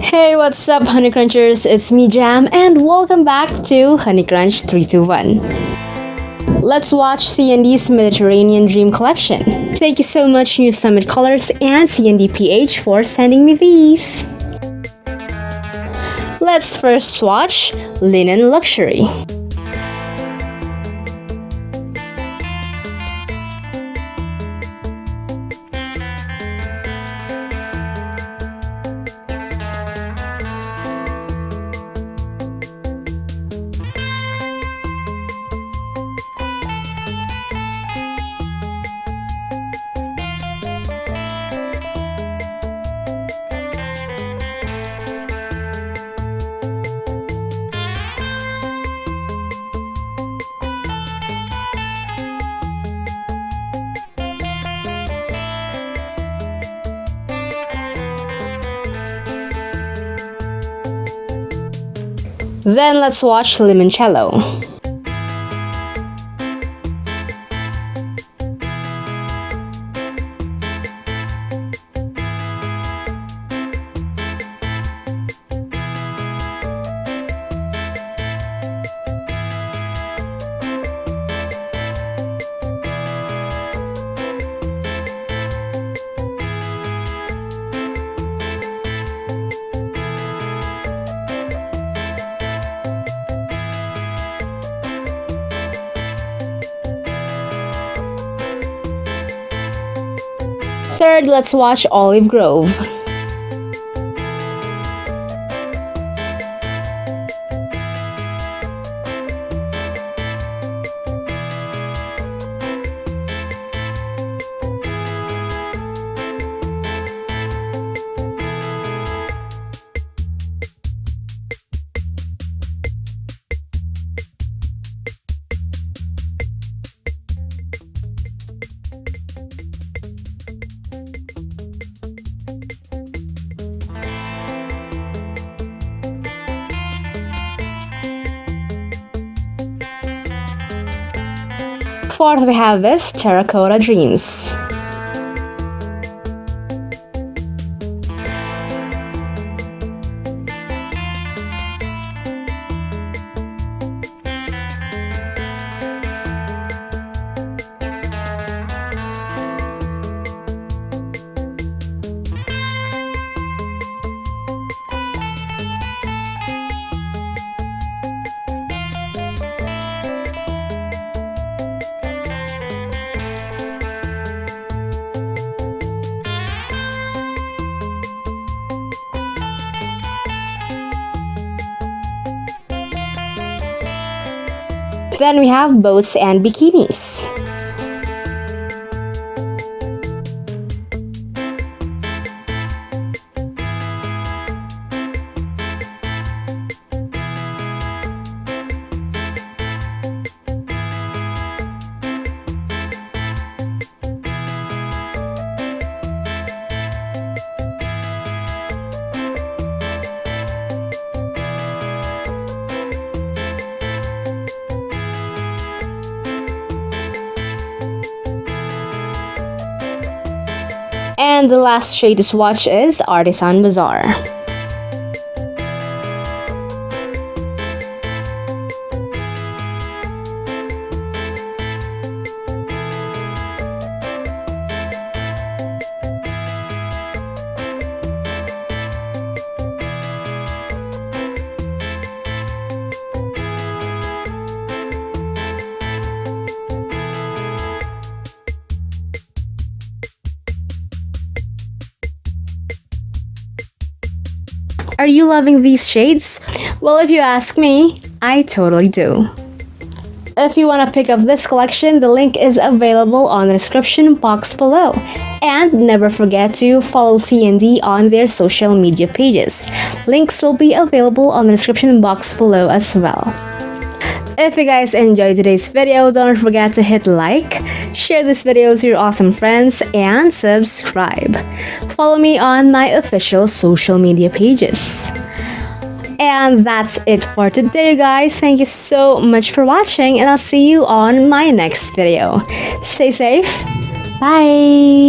Hey, what's up, honeycrunchers? It's me, Jam, and welcome back to honeycrunch321. Let's watch CND's Mediterranean Dream Collection. Thank you so much, New Summit Colors and CND PH, for sending me these. Let's first swatch Linen Luxury. Then let's watch Limoncello. Third, let's watch Olive Grove. Fourth, we have this Terracotta Dreams. Then we have Boats and Bikinis. And the last shade to swatch is Artisan Bazaar. Are you loving these shades? Well, if you ask me, I totally do. If you want to pick up this collection, the link is available on the description box below. And never forget to follow CND on their social media pages. Links will be available on the description box below as well. If you guys enjoyed today's video, don't forget to hit like, share this video to your awesome friends, and subscribe. Follow me on my official social media pages. And that's it for today, guys. Thank you so much for watching, and I'll see you on my next video. Stay safe. Bye!